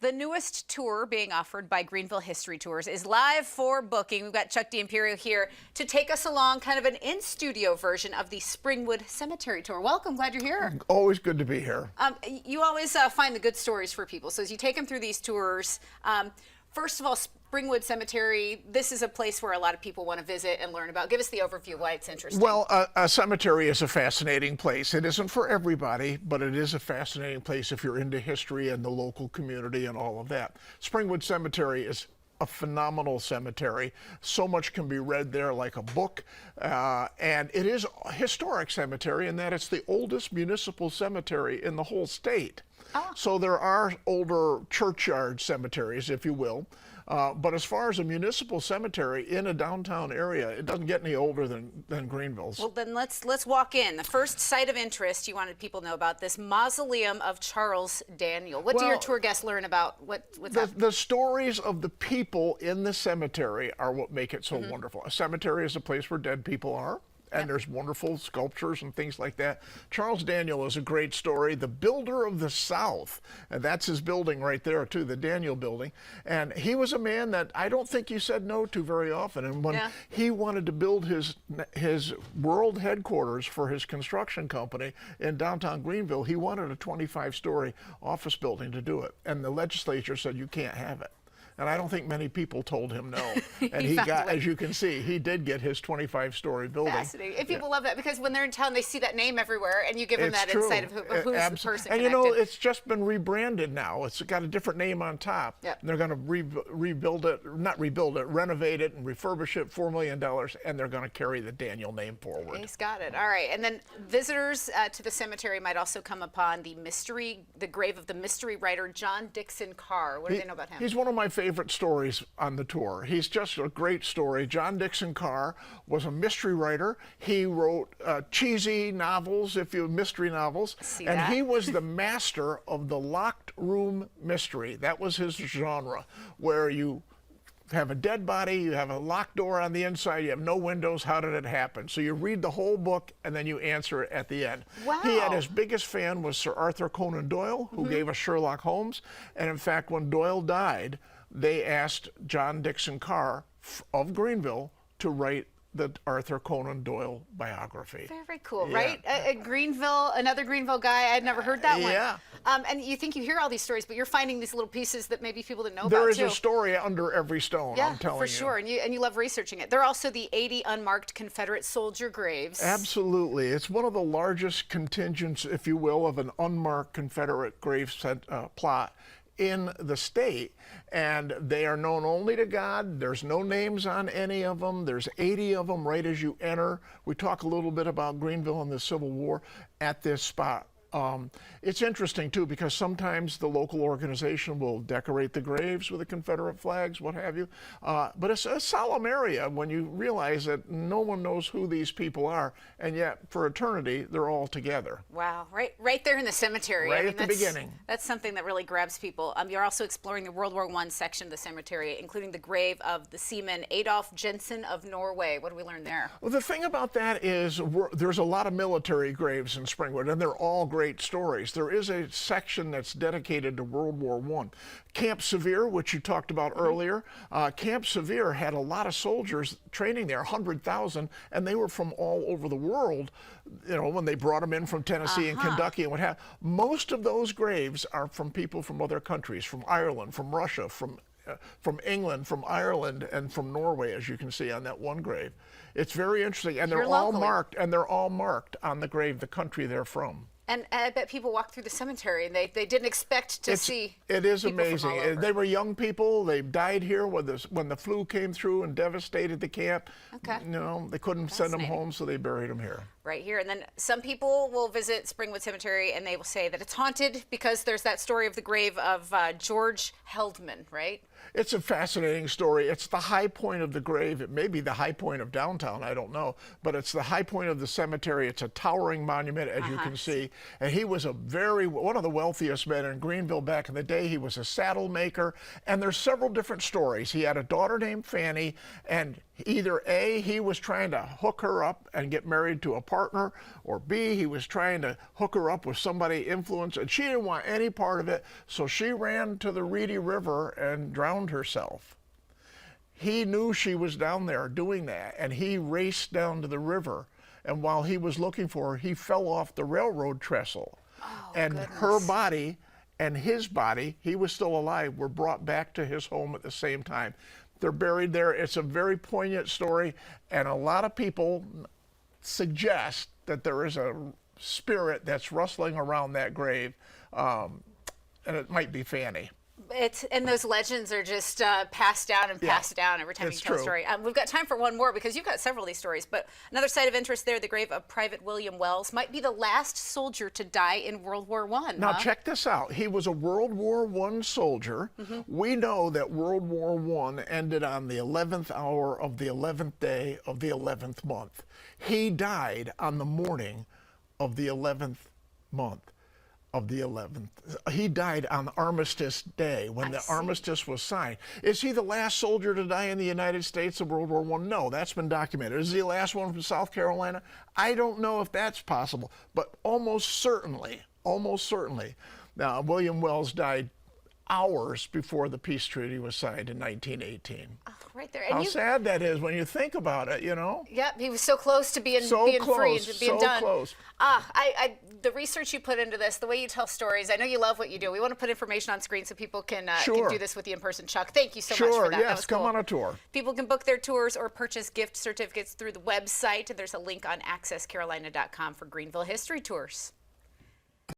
The newest tour being offered by Greenville History Tours is live for booking. We've got Chuck D'Imperio here to take us along kind of an in-studio version of the Springwood Cemetery tour. Welcome, glad you're here. Always good to be here. You always find the good stories for people. So as you take them through these tours, first of all, Springwood Cemetery, this is a place where a lot of people want to visit and learn about. Give us the overview why it's interesting. Well, a cemetery is a fascinating place. It isn't for everybody, but it is a fascinating place if you're into history and the local community and all of that. Springwood Cemetery is a phenomenal cemetery. So much can be read there like a book. And it is a historic cemetery in that it's the oldest municipal cemetery in the whole state. Oh. So there are older churchyard cemeteries, if you will. But as far as a municipal cemetery in a downtown area, it doesn't get any older than Greenville's. Well, then let's walk in. The first site of interest you wanted people to know about, this Mausoleum of Charles Daniel. What do your tour guests learn about what's happening? The stories of the people in the cemetery are what make it so wonderful. A cemetery is a place where dead people are. And there's wonderful sculptures and things like that. Charles Daniel is a great story. The builder of the South, and that's his building right there too, the Daniel building. And he was a man that I don't think you said no to very often. And when he wanted to build his world headquarters for his construction company in downtown Greenville, he wanted a 25-story office building to do it. And the legislature said, you can't have it. And I don't think many people told him no. And he got, as you can see, he did get his 25-story building. Fascinating. And people love that because when they're in town, they see that name everywhere, and you give them that insight of who's the person And connected. you know, it's just been rebranded now. It's got a different name on top. Yep. And they're going to rebuild it, not rebuild it, renovate it and refurbish it, $4 million, and they're going to carry the Daniel name forward. He's got it. All right. And then visitors to the cemetery might also come upon the grave of the mystery writer John Dixon Carr. What do they know about him? He's one of my favorite stories on the tour. He's just a great story. John Dixon Carr was a mystery writer. He wrote cheesy novels, mystery novels. And he was the master of the locked room mystery. That was his genre, where you have a dead body, you have a locked door on the inside, you have no windows, how did it happen? So you read the whole book and then you answer it at the end. Wow. He had his biggest fan was Sir Arthur Conan Doyle, who gave us Sherlock Holmes. And in fact, when Doyle died, they asked John Dixon Carr of Greenville to write the Arthur Conan Doyle biography. Very cool, right? Greenville, another Greenville guy. I'd never heard that one. Yeah. And you think you hear all these stories, but you're finding these little pieces that maybe people didn't know about, There is too. a story under every stone, I'm telling you. For sure, and you love researching it. There are also the 80 unmarked Confederate soldier graves. Absolutely. It's one of the largest contingents, if you will, of an unmarked Confederate grave plot in the state, and they are known only to God. There's no names on any of them. There's 80 of them right as you enter. We talk a little bit about Greenville and the Civil War at this spot. It's interesting too because sometimes the local organization will decorate the graves with the Confederate flags, what have you. But it's a solemn area when you realize that no one knows who these people are, and yet for eternity they're all together. Wow, right there in the cemetery. Right at the beginning. That's something that really grabs people. You're also exploring the World War I section of the cemetery, including the grave of the seaman Adolf Jensen of Norway. What do we learn there? Well, the thing about that is there's a lot of military graves in Springwood, and they're all great stories. There is a section that's dedicated to World War I. Camp Sevier, which you talked about earlier, Camp Sevier had a lot of soldiers training there, 100,000, and they were from all over the world, you know, when they brought them in from Tennessee and Kentucky and what have you. Most of those graves are from people from other countries, from Ireland, from Russia, from England, from Ireland, and from Norway, as you can see on that one grave. It's very interesting, and they're all marked, on the grave, the country they're from. And I bet people walk through the cemetery and they didn't expect to see. It is amazing. They were young people. They died here when the flu came through and devastated the camp. Okay. You know, they couldn't send them home, so they buried them here. Right here. And then some people will visit Springwood Cemetery and they will say that it's haunted because there's that story of the grave of George Heldman, right? It's a fascinating story. It's the high point of the grave. It may be the high point of downtown, I don't know, but it's the high point of the cemetery. It's a towering monument, as you can see. And he was one of the wealthiest men in Greenville back in the day. He was a saddle maker, and there's several different stories. He had a daughter named Fanny, and Either A, he was trying to hook her up and get married to a partner, or B, he was trying to hook her up with somebody influence, and she didn't want any part of it, so she ran to the Reedy River and drowned herself. He knew she was down there doing that, and he raced down to the river, and while he was looking for her, he fell off the railroad trestle. Oh, and goodness. Her body and his body, he was still alive, were brought back to his home at the same time. They're buried there. It's a very poignant story, and a lot of people suggest that there is a spirit that's rustling around that grave, and it might be Fanny. And those legends are just passed down and passed down every time you it's tell a true. story. We've got time for one more because you've got several of these stories. But another site of interest there, the grave of Private William Wells, might be the last soldier to die in World War I. Now check this out. He was a World War I soldier. We know that World War I ended on the 11th hour of the 11th day of the 11th month. He died on the morning of the 11th month of the 11th. He died on Armistice Day when the armistice was signed. Is he the last soldier to die in the United States of World War I? No, that's been documented. Is he the last one from South Carolina? I don't know if that's possible, but almost certainly. Now, William Wells died hours before the peace treaty was signed in 1918. Oh, right there. And How sad that is when you think about it, you know? Yep, he was so close to being So free and close, being so done. close. The research you put into this, the way you tell stories, I know you love what you do. We want to put information on screen so people can Sure. do this with you in person. Chuck, thank you so much Sure, for that. That yes, was come cool. on a tour. People can book their tours or purchase gift certificates through the website. There's a link on accesscarolina.com for Greenville History Tours.